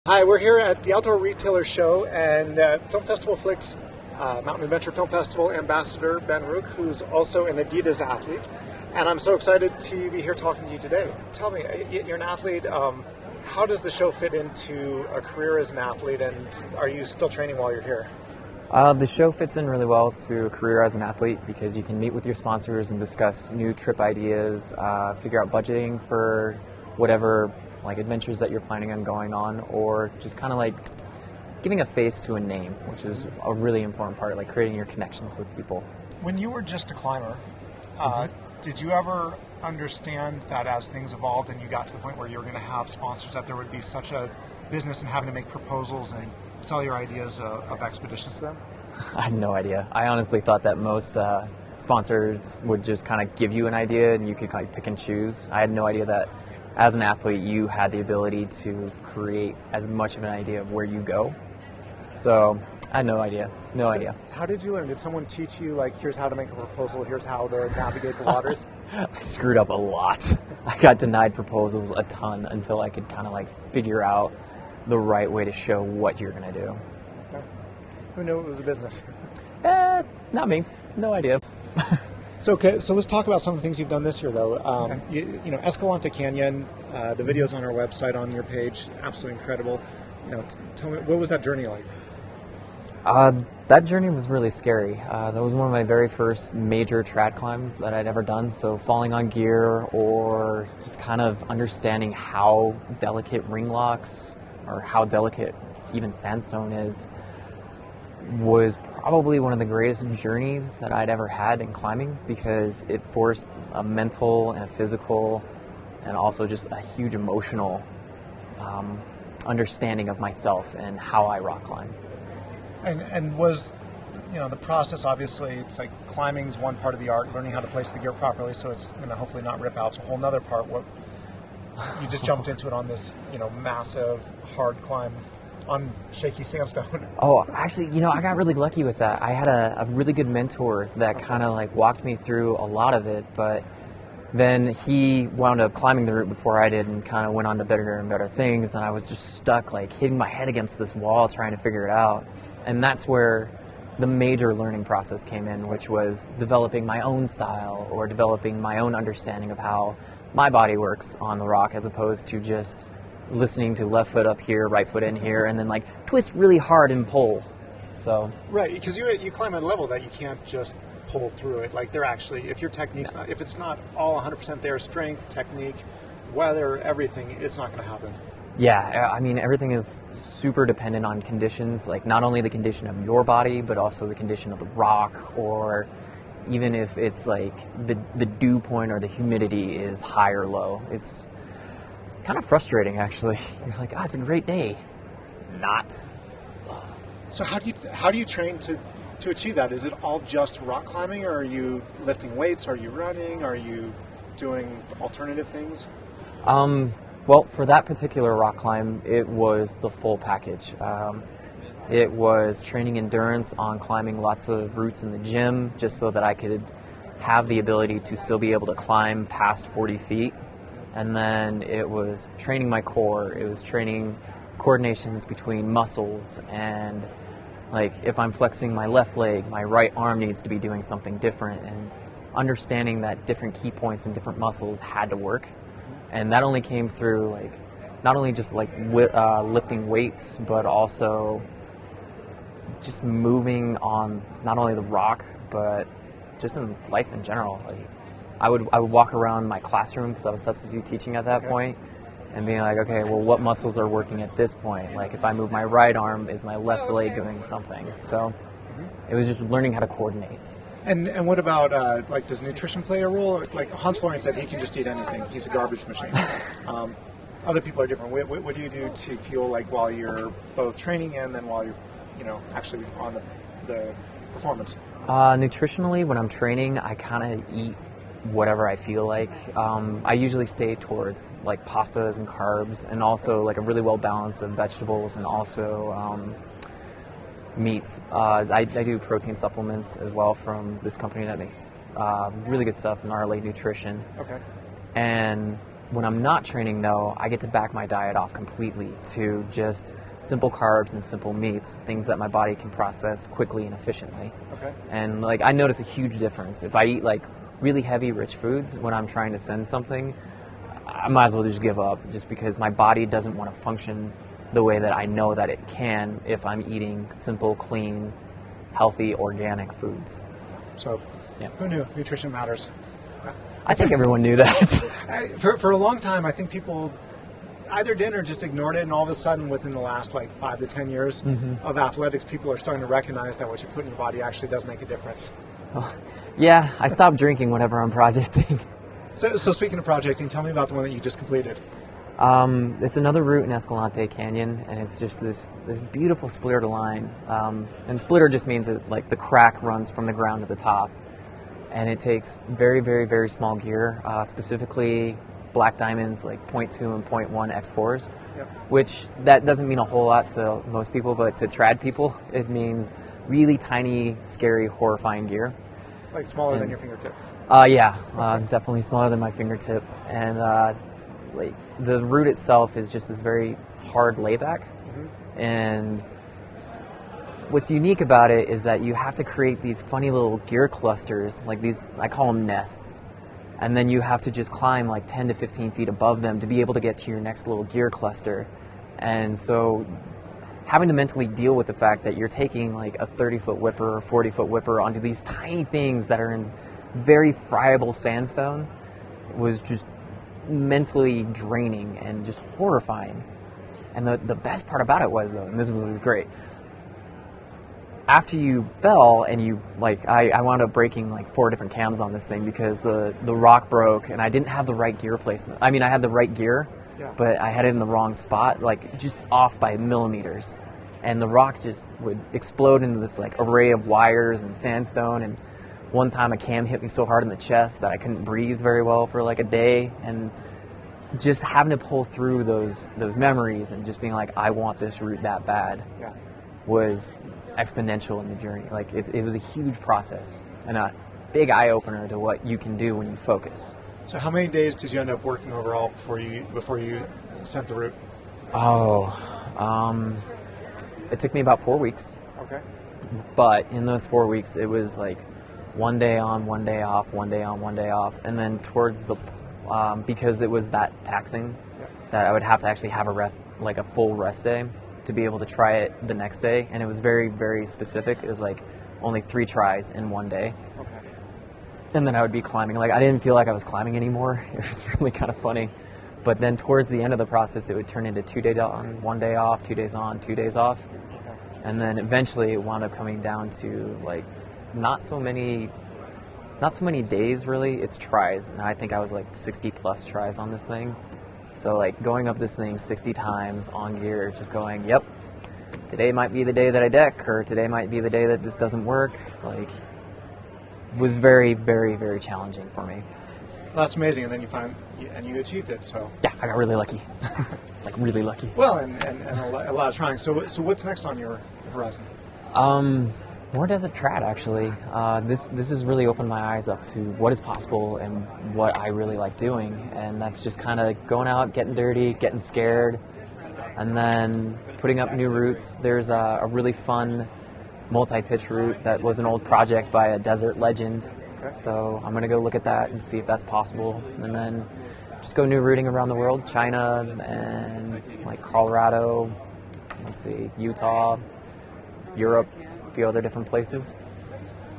Hi, we're here at the Outdoor Retailer Show and Film Festival Flix Mountain Adventure Film Festival Ambassador Ben Rueck, who's also an Adidas athlete. And I'm so excited to be here talking to you today. Tell me, you're an athlete. How does the show fit into a career as an athlete, and are you still training while you're here? The show fits in really well to a career as an athlete because you can meet with your sponsors and discuss new trip ideas, figure out budgeting for whatever adventures that you're planning on going on, or just kind of giving a face to a name, which is a really important part, like creating your connections with people. When you were just a climber, did you ever understand that as things evolved and you got to the point where you were going to have sponsors, that there would be such a business in having to make proposals and sell your ideas of expeditions to them? I had no idea. I honestly thought that most sponsors would just kind of give you an idea and you could pick and choose. I had no idea that as an athlete you had the ability to create as much of an idea of where you go. So I had no idea. How did you learn? Did someone teach you, here's how to make a proposal, here's how to navigate the waters? I screwed up a lot. I got denied proposals a ton until I could kind of figure out the right way to show what you're going to do. Okay. Who knew it was a business? Not me. No idea. So let's talk about some of the things you've done this year, though. Escalante Canyon, the videos on our website, on your page, absolutely incredible. Tell me, what was that journey like? That journey was really scary. That was one of my very first major trad climbs that I'd ever done. So falling on gear or just kind of understanding how delicate ring locks or how delicate even sandstone is was probably one of the greatest journeys that I'd ever had in climbing, because it forced a mental and a physical and also just a huge emotional understanding of myself and how I rock climb. And was, the process, obviously, it's climbing is one part of the art, learning how to place the gear properly so it's going to hopefully not rip out. It's a whole nother part. What you just jumped into it on this, massive, hard climb on shaky sandstone. Oh, actually, I got really lucky with that. I had a really good mentor that kind of walked me through a lot of it, but then he wound up climbing the route before I did and kind of went on to better and better things, and I was just stuck hitting my head against this wall trying to figure it out. And that's where the major learning process came in, which was developing my own style or developing my own understanding of how my body works on the rock, as opposed to just listening to left foot up here, right foot in here, and then twist really hard and pull. So right, because you climb at a level that you can't just pull through it. They're actually, if your technique's not, if it's not all 100% there, strength, technique, weather, everything, it's not going to happen. Yeah, I mean, everything is super dependent on conditions, not only the condition of your body, but also the condition of the rock, or even if it's the dew point or the humidity is high or low. It's kind of frustrating, actually. You're it's a great day. Not. So how do you train to achieve that? Is it all just rock climbing, or are you lifting weights? Are you running? Are you doing alternative things? Well, for that particular rock climb, it was the full package. It was training endurance on climbing lots of routes in the gym, just so that I could have the ability to still be able to climb past 40 feet. And then it was training my core. It was training coordinations between muscles, and if I'm flexing my left leg, my right arm needs to be doing something different, and understanding that different key points and different muscles had to work. And that only came through not only just lifting weights, but also just moving on not only the rock, but just in life in general. I would walk around my classroom, because I was substitute teaching at that point, and being okay, well, what muscles are working at this point? If I move my right arm, is my left leg doing something? So it was just learning how to coordinate. And what about, does nutrition play a role? Hans Florian said he can just eat anything. He's a garbage machine. Other people are different. What do you do to fuel, while you're both training and then while you're, actually on the performance? Nutritionally, when I'm training, I kind of eat whatever I feel like. I usually stay towards pastas and carbs, and also a really well balance of vegetables, and also meats. I do protein supplements as well from this company that makes really good stuff, Gnarly Nutrition. Okay. And When I'm not training, though, I get to back my diet off completely to just simple carbs and simple meats, things that my body can process quickly and efficiently. Okay. And like I notice a huge difference. If I eat like really heavy, rich foods when I'm trying to send something, I might as well just give up, just because my body doesn't want to function the way that I know that it can if I'm eating simple, clean, healthy, organic foods. So, yeah. Who knew nutrition matters? I think everyone knew that. For a long time, I think people either didn't or just ignored it, and all of a sudden, within the last like 5 to 10 years of athletics, people are starting to recognize that what you put in your body actually does make a difference. Oh, yeah, I stopped drinking whenever I'm projecting. So speaking of projecting, tell me about the one that you just completed. It's another route in Escalante Canyon, and it's just this beautiful splitter line. And splitter just means that like the crack runs from the ground to the top, and it takes very, very, very small gear, specifically black diamonds like 0.2 and 0.1 X4s, Yep. which that doesn't mean a whole lot to most people, but to trad people, it means really tiny, scary, horrifying gear. Like smaller than your fingertip. Yeah, definitely smaller than my fingertip. And like the route itself is just this very hard layback. And what's unique about it is that you have to create these funny little gear clusters, like these, I call them nests. And then you have to just climb like 10 to 15 feet above them to be able to get to your next little gear cluster. And so having to mentally deal with the fact that you're taking like a 30-foot whipper or 40-foot whipper onto these tiny things that are in very friable sandstone was just mentally draining and just horrifying. And the best part about it was, though, and this was great, after you fell and you, like, I wound up breaking like 4 different cams on this thing because the rock broke and I didn't have the right gear placement. I mean, I had the right gear, but I had it in the wrong spot, like just off by millimeters. And the rock just would explode into this like array of wires and sandstone. And one time a cam hit me so hard in the chest that I couldn't breathe very well for like a day. And just having to pull through those memories and just being like, I want this route that bad, was exponential in the journey. Like it was a huge process and a big eye-opener to what you can do when you focus. So how many days did you end up working overall before you sent the route? It took me about 4 weeks. Okay. But in those 4 weeks, it was like 1 day on, 1 day off, 1 day on, 1 day off. And then towards the, because it was that taxing, that I would have to actually have a full rest day to be able to try it the next day. And it was very, very specific. It was like only 3 tries in 1 day. Okay. And then I would be climbing. Like I didn't feel like I was climbing anymore. It was really kind of funny. But then towards the end of the process, it would turn into 2 days on, 1 day off, 2 days on, 2 days off. Okay. And then eventually it wound up coming down to like not so many days really, it's tries. And I think I was like 60 plus tries on this thing. So like going up this thing 60 times on gear, just going, yep, today might be the day that I deck, or today might be the day that this doesn't work. Like, was very, very, very challenging for me. Well, that's amazing, and then you achieved it. So yeah, I got really lucky, like really lucky. Well, and a lot of trying. So what's next on your horizon? More desert trad, actually. This has really opened my eyes up to what is possible and what I really like doing, and that's just kind of going out, getting dirty, getting scared, and then putting up new routes. There's a really fun multi-pitch route that was an old project by a desert legend. Okay. So I'm going to go look at that and see if that's possible, and then just go new routing around the world, China and like Colorado, Utah, Europe, a few other different places.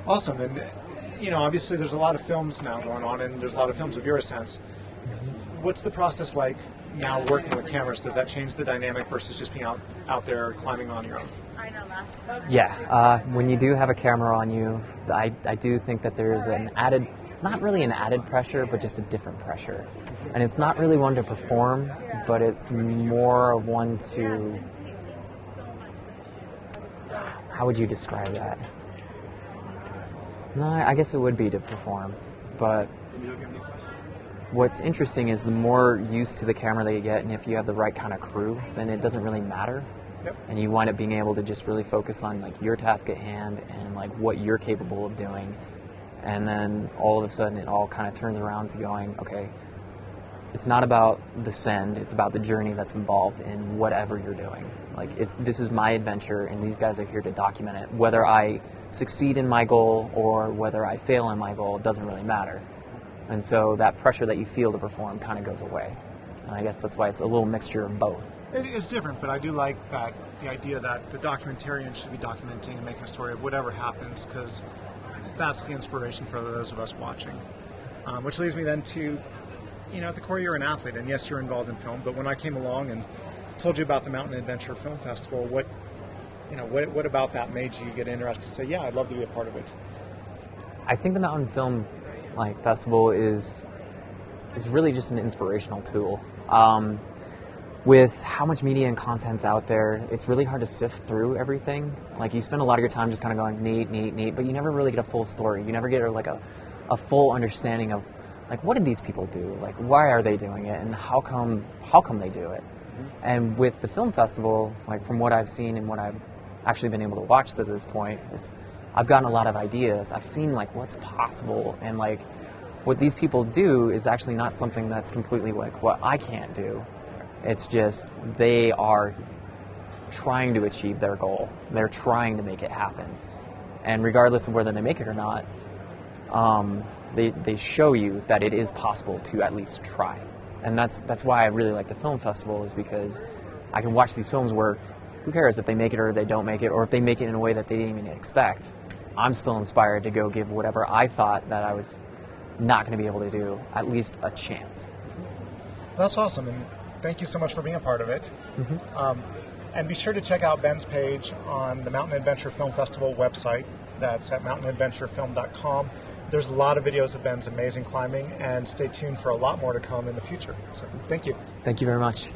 Awesome. And obviously there's a lot of films now going on, and there's a lot of films of your ascents. What's the process like now working with cameras? Does that change the dynamic versus just being out there climbing on your own? Yeah, when you do have a camera on you, I do think that there's an added, not really an added pressure, but just a different pressure. And it's not really one to perform, but it's more of one to, how would you describe that? No, I guess it would be to perform, but what's interesting is the more used to the camera that you get, and if you have the right kind of crew, then it doesn't really matter. Yep. And you wind up being able to just really focus on like your task at hand and like what you're capable of doing. And then all of a sudden it all kind of turns around to going, okay, it's not about the send, it's about the journey that's involved in whatever you're doing. Like, this is my adventure, and these guys are here to document it. Whether I succeed in my goal or whether I fail in my goal, it doesn't really matter. And so that pressure that you feel to perform kind of goes away. And I guess that's why it's a little mixture of both. It's different, but I do like that the idea that the documentarian should be documenting and making a story of whatever happens, because that's the inspiration for those of us watching. Which leads me then to, at the core you're an athlete, and yes, you're involved in film, but when I came along and told you about the Mountain Adventure Film Festival, what about that made you get interested to say, yeah, I'd love to be a part of it? I think the Mountain Film Festival is really just an inspirational tool. With how much media and content's out there, it's really hard to sift through everything. Like, you spend a lot of your time just kind of going neat, but you never really get a full story. You never get a full understanding of, like, what did these people do? Like, why are they doing it, and how come they do it? And with the film festival, like, from what I've seen and what I've actually been able to watch to this point, I've gotten a lot of ideas. I've seen, like, what's possible, and, like, what these people do is actually not something that's completely like what I can't do. It's just they are trying to achieve their goal. They're trying to make it happen. And regardless of whether they make it or not, they show you that it is possible to at least try. And that's why I really like the film festival, is because I can watch these films where who cares if they make it or they don't make it, or if they make it in a way that they didn't even expect. I'm still inspired to go give whatever I thought that I was not going to be able to do at least a chance. That's awesome, and thank you so much for being a part of it. And be sure to check out Ben's page on the Mountain Adventure Film Festival website. That's at mountainadventurefilm.com. There's a lot of videos of Ben's amazing climbing, and stay tuned for a lot more to come in the future. So thank you. Thank you very much.